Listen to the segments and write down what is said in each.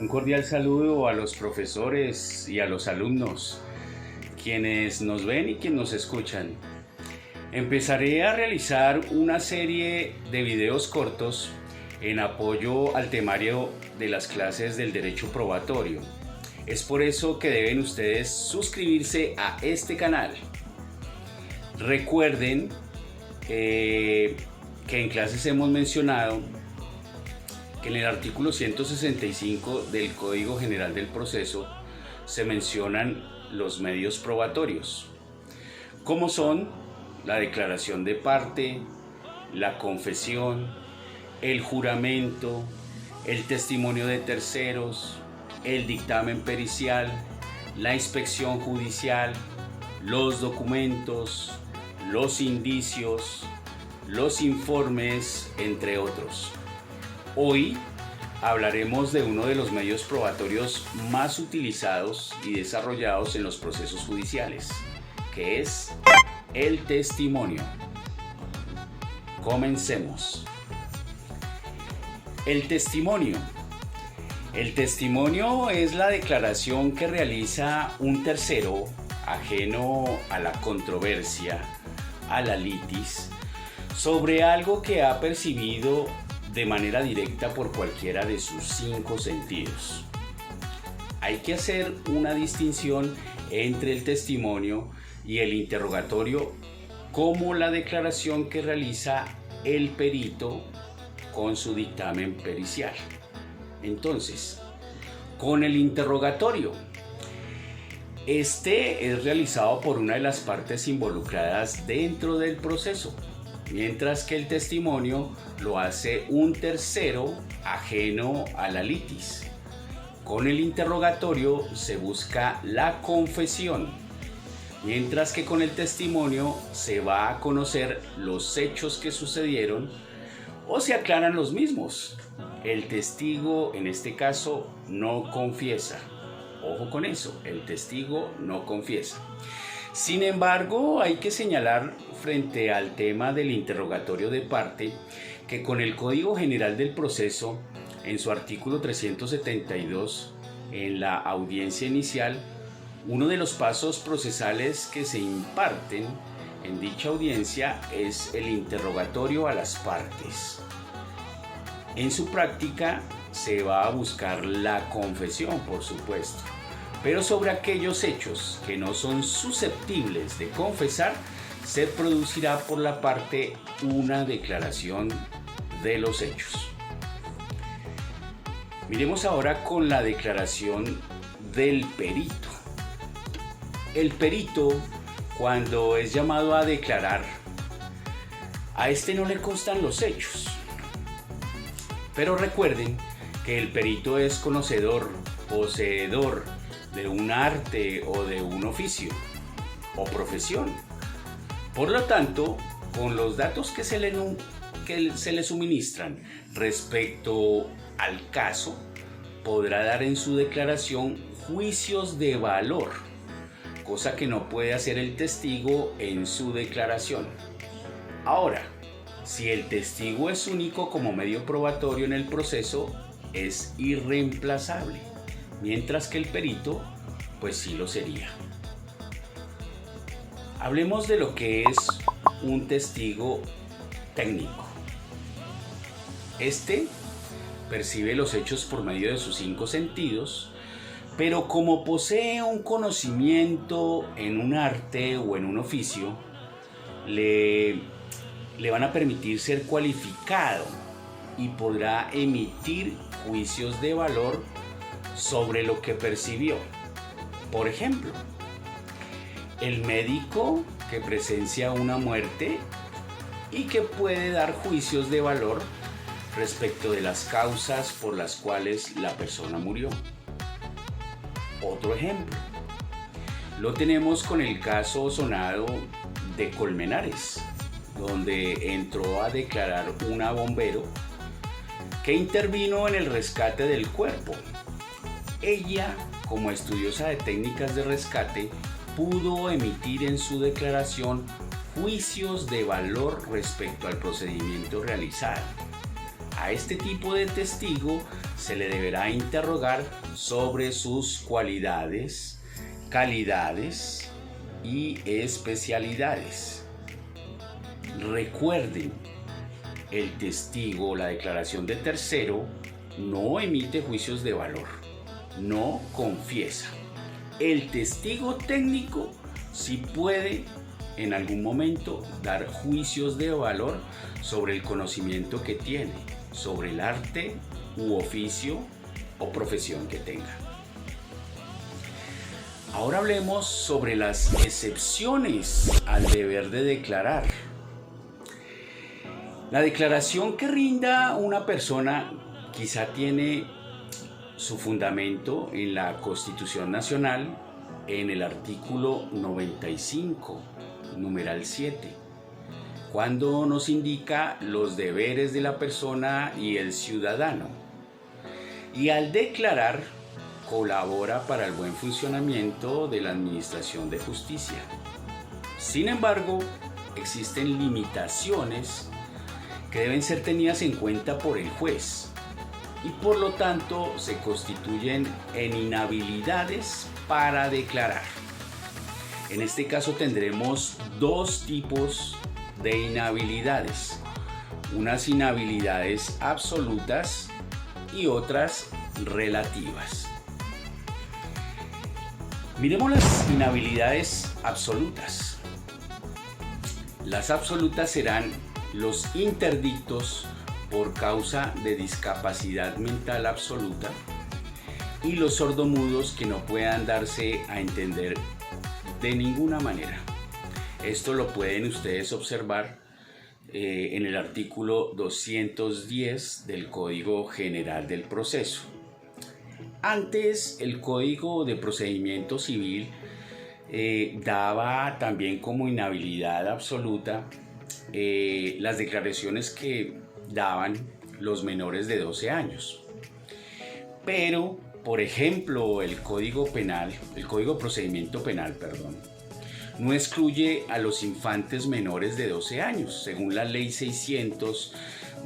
Un cordial saludo a los profesores y a los alumnos, quienes nos ven y quienes nos escuchan. Empezaré a realizar una serie de videos cortos en apoyo al temario de las clases del derecho probatorio. Es por eso que deben ustedes suscribirse a este canal. Recuerden que en clases hemos mencionado que en el artículo 165 del Código General del Proceso se mencionan los medios probatorios, como son la declaración de parte, la confesión, el juramento, el testimonio de terceros, el dictamen pericial, la inspección judicial, los documentos, los indicios, los informes, entre otros. Hoy hablaremos de uno de los medios probatorios más utilizados y desarrollados en los procesos judiciales, que es el testimonio. Comencemos. El testimonio. El testimonio es la declaración que realiza un tercero ajeno a la controversia, a la litis, sobre algo que ha percibido de manera directa por cualquiera de sus 5 sentidos. Hay que hacer una distinción entre el testimonio y el interrogatorio como la declaración que realiza el perito con su dictamen pericial. Entonces, con el interrogatorio, este es realizado por una de las partes involucradas dentro del proceso, mientras que el testimonio lo hace un tercero ajeno a la litis. Con el interrogatorio se busca la confesión, mientras que con el testimonio se va a conocer los hechos que sucedieron o se aclaran los mismos. El testigo, en este caso, no confiesa. Ojo con eso, el testigo no confiesa. Sin embargo, hay que señalar frente al tema del interrogatorio de parte que con el Código General del Proceso, en su artículo 372, en la audiencia inicial, uno de los pasos procesales que se imparten en dicha audiencia es el interrogatorio a las partes. En su práctica se va a buscar la confesión, por supuesto, pero sobre aquellos hechos que no son susceptibles de confesar, se producirá por la parte una declaración de los hechos. Miremos ahora con la declaración del perito. El perito, cuando es llamado a declarar, a este no le constan los hechos. Pero recuerden que el perito es conocedor, poseedor de un arte o de un oficio o profesión. Por lo tanto, con los datos que se le suministran respecto al caso, podrá dar en su declaración juicios de valor, cosa que no puede hacer el testigo en su declaración. Ahora, si el testigo es único como medio probatorio en el proceso, es irreemplazable, mientras que el perito, pues sí lo sería. Hablemos de lo que es un testigo técnico. Este percibe los hechos por medio de sus 5 sentidos, pero como posee un conocimiento en un arte o en un oficio, le van a permitir ser cualificado y podrá emitir juicios de valor sobre lo que percibió. Por ejemplo, el médico que presencia una muerte y que puede dar juicios de valor respecto de las causas por las cuales la persona murió. Otro ejemplo, lo tenemos con el caso sonado de Colmenares, donde entró a declarar una bombero que intervino en el rescate del cuerpo. Ella, como estudiosa de técnicas de rescate, pudo emitir en su declaración juicios de valor respecto al procedimiento realizado. a este tipo de testigo se le deberá interrogar sobre sus cualidades, calidades y especialidades. Recuerden, el testigo, la declaración de tercero, no emite juicios de valor, no confiesa. El testigo técnico sí puede en algún momento dar juicios de valor sobre el conocimiento que tiene, sobre el arte u oficio o profesión que tenga. Ahora hablemos sobre las excepciones al deber de declarar. La declaración que rinda una persona quizá tiene su fundamento en la Constitución Nacional, en el artículo 95, numeral 7, cuando nos indica los deberes de la persona y el ciudadano. Y al declarar, colabora para el buen funcionamiento de la administración de justicia. Sin embargo, existen limitaciones que deben ser tenidas en cuenta por el juez y por lo tanto se constituyen en inhabilidades para declarar. En este caso tendremos dos tipos de inhabilidades, unas inhabilidades absolutas y otras relativas. Miremos las inhabilidades absolutas. Las absolutas serán los interdictos por causa de discapacidad mental absoluta y los sordomudos que no puedan darse a entender de ninguna manera. Esto lo pueden ustedes observar en el artículo 210 del Código General del Proceso. Antes, el Código de Procedimiento Civil daba también como inhabilidad absoluta las declaraciones que daban los menores de 12 años. Pero, por ejemplo, el Código Procedimiento Penal, no excluye a los infantes menores de 12 años, según la Ley 600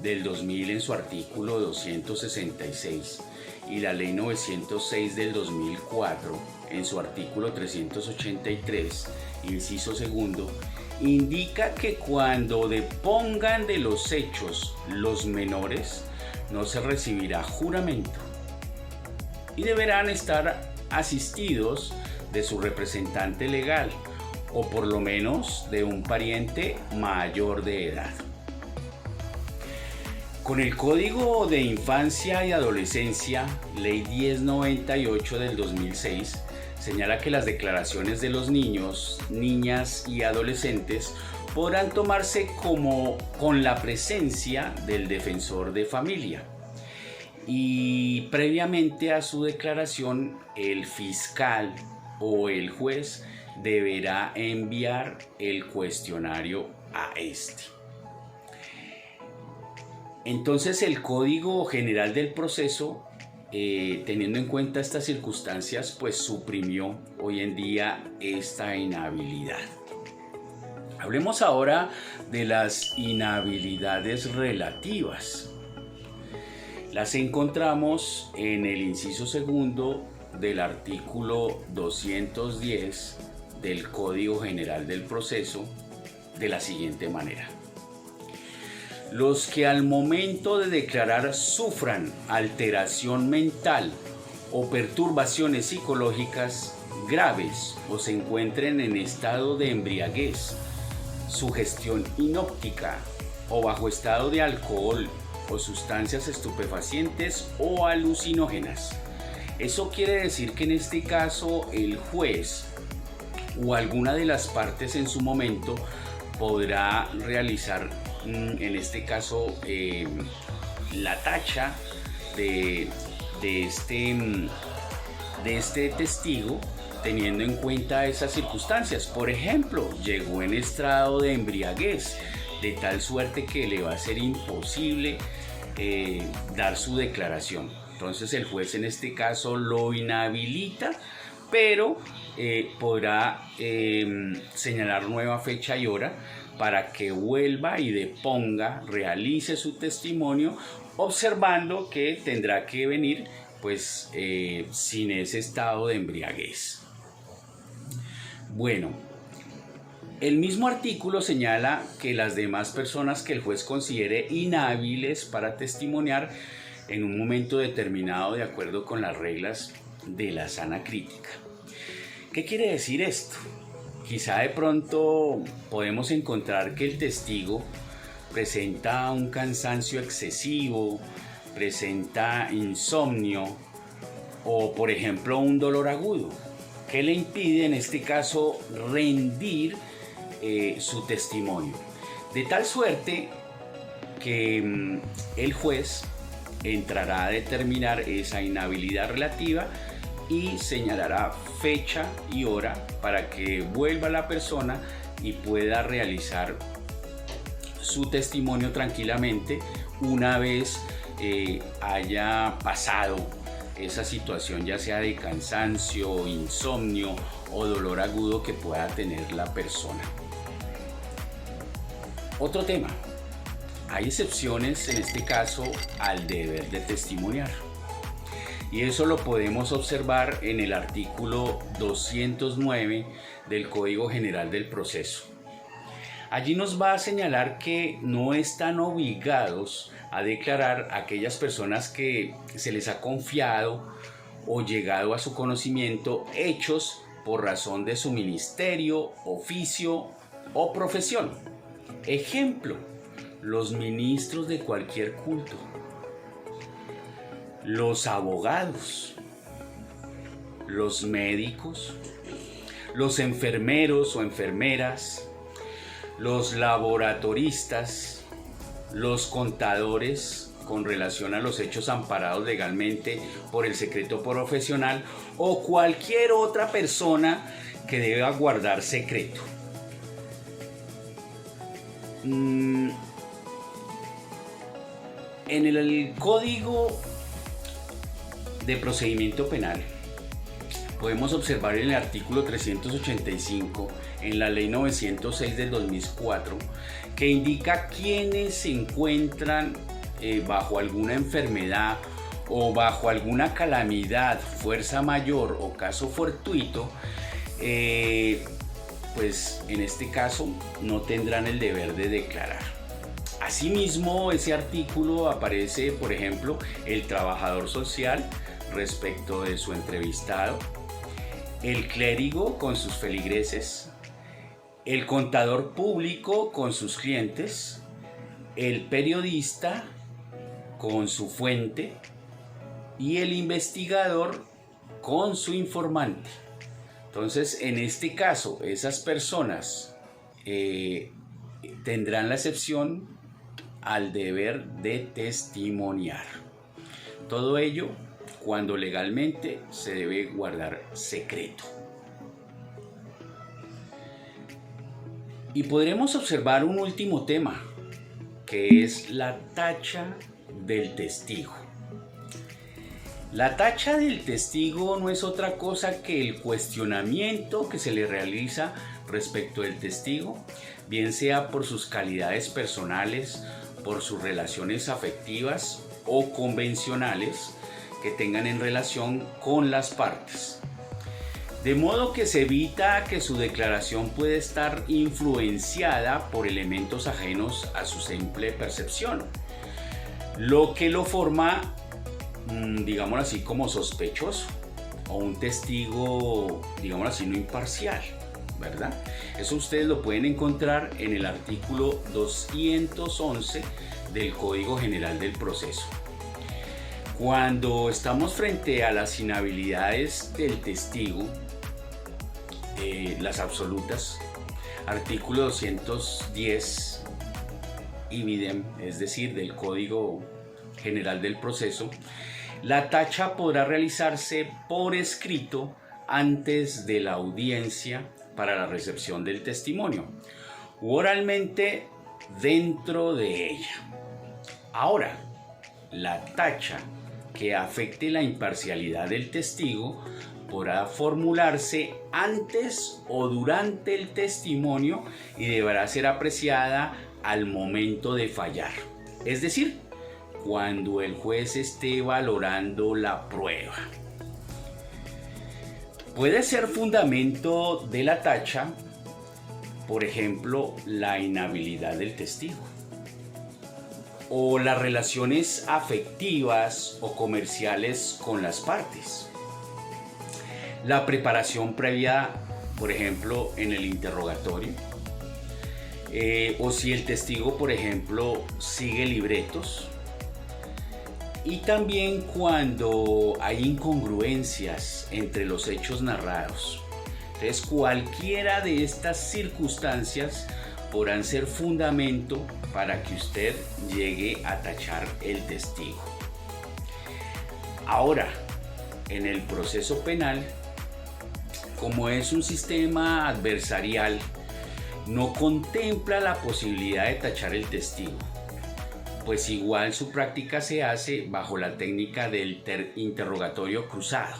del 2000 en su artículo 266 y la Ley 906 del 2004 en su artículo 383, inciso segundo, indica que cuando depongan de los hechos los menores, no se recibirá juramento y deberán estar asistidos de su representante legal o por lo menos de un pariente mayor de edad. Con el Código de Infancia y Adolescencia, Ley 1098 del 2006, señala que las declaraciones de los niños, niñas y adolescentes podrán tomarse como con la presencia del defensor de familia. Y previamente a su declaración, el fiscal o el juez deberá enviar el cuestionario a este. Entonces el Código General del Proceso, teniendo en cuenta estas circunstancias, pues suprimió hoy en día esta inhabilidad. Hablemos ahora de las inhabilidades relativas. Las encontramos en el inciso segundo del artículo 210 del Código General del Proceso de la siguiente manera. Los que al momento de declarar sufran alteración mental o perturbaciones psicológicas graves o se encuentren en estado de embriaguez, sugestión inóptica o bajo estado de alcohol o sustancias estupefacientes o alucinógenas. Eso quiere decir que en este caso el juez o alguna de las partes en su momento podrá realizar en este caso la tacha de este testigo teniendo en cuenta esas circunstancias. Por ejemplo, llegó en estado de embriaguez de tal suerte que le va a ser imposible dar su declaración. Entonces el juez en este caso lo inhabilita, pero podrá señalar nueva fecha y hora para que vuelva y deponga, realice su testimonio observando que tendrá que venir pues sin ese estado de embriaguez. Bueno, el mismo artículo señala que las demás personas que el juez considere inhábiles para testimoniar en un momento determinado de acuerdo con las reglas de la sana crítica. ¿Qué quiere decir esto? Quizá de pronto podemos encontrar que el testigo presenta un cansancio excesivo, presenta insomnio o, por ejemplo, un dolor agudo, que le impide en este caso rendir su testimonio. De tal suerte que el juez entrará a determinar esa inhabilidad relativa y señalará fecha y hora para que vuelva la persona y pueda realizar su testimonio tranquilamente una vez haya pasado esa situación, ya sea de cansancio, insomnio o dolor agudo que pueda tener la persona. Otro tema. Hay excepciones en este caso al deber de testimoniar. Y eso lo podemos observar en el artículo 209 del Código General del Proceso. Allí nos va a señalar que no están obligados a declarar a aquellas personas que se les ha confiado o llegado a su conocimiento hechos por razón de su ministerio, oficio o profesión. Ejemplo, los ministros de cualquier culto, los abogados, los médicos, los enfermeros o enfermeras, los laboratoristas, los contadores con relación a los hechos amparados legalmente por el secreto profesional o cualquier otra persona que deba guardar secreto. En el Código de Procedimiento Penal podemos observar en el artículo 385 en la ley 906 del 2004 que indica quiénes se encuentran bajo alguna enfermedad o bajo alguna calamidad, fuerza mayor o caso fortuito, pues en este caso no tendrán el deber de declarar. Asimismo, ese artículo aparece, por ejemplo, el trabajador social respecto de su entrevistado, el clérigo con sus feligreses, el contador público con sus clientes, el periodista con su fuente y el investigador con su informante. Entonces, en este caso, esas personas tendrán la excepción al deber de testimoniar. Todo ello cuando legalmente se debe guardar secreto. Y podremos observar un último tema, que es la tacha del testigo. La tacha del testigo no es otra cosa que el cuestionamiento que se le realiza respecto del testigo, bien sea por sus calidades personales, por sus relaciones afectivas o convencionales que tengan en relación con las partes. De modo que se evita que su declaración pueda estar influenciada por elementos ajenos a su simple percepción, lo que lo forma, digámoslo así, como sospechoso o un testigo, digámoslo así, no imparcial, ¿verdad? Eso ustedes lo pueden encontrar en el artículo 211 del Código General del Proceso. Cuando estamos frente a las inhabilidades del testigo, las absolutas, artículo 210 ibidem, es decir, del Código General del Proceso, la tacha podrá realizarse por escrito antes de la audiencia para la recepción del testimonio u oralmente dentro de ella. Ahora, la tacha que afecte la imparcialidad del testigo podrá formularse antes o durante el testimonio y deberá ser apreciada al momento de fallar, es decir, cuando el juez esté valorando la prueba. Puede ser fundamento de la tacha, por ejemplo, la inhabilidad del testigo, o las relaciones afectivas o comerciales con las partes. La preparación previa, por ejemplo, en el interrogatorio, o si el testigo, por ejemplo, sigue libretos. Y también cuando hay incongruencias entre los hechos narrados. Entonces, cualquiera de estas circunstancias podrán ser fundamento para que usted llegue a tachar el testigo. Ahora, en el proceso penal, como es un sistema adversarial, no contempla la posibilidad de tachar el testigo, pues igual su práctica se hace bajo la técnica del interrogatorio cruzado.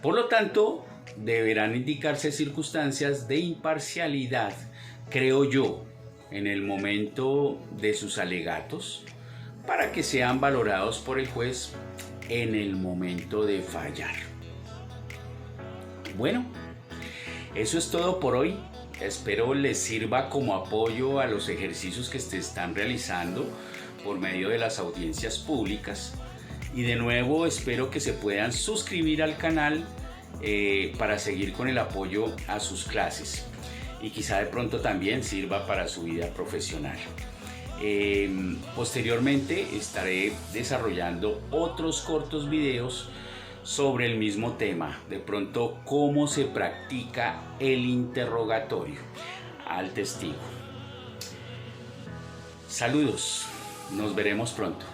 Por lo tanto, deberán indicarse circunstancias de imparcialidad, creo yo, en el momento de sus alegatos, para que sean valorados por el juez en el momento de fallar. Bueno, eso es todo por hoy. Espero les sirva como apoyo a los ejercicios que se están realizando por medio de las audiencias públicas. Y de nuevo espero que se puedan suscribir al canal para seguir con el apoyo a sus clases. Y quizá de pronto también sirva para su vida profesional. Posteriormente estaré desarrollando otros cortos videos sobre el mismo tema, de pronto cómo se practica el interrogatorio al testigo. Saludos, nos veremos pronto.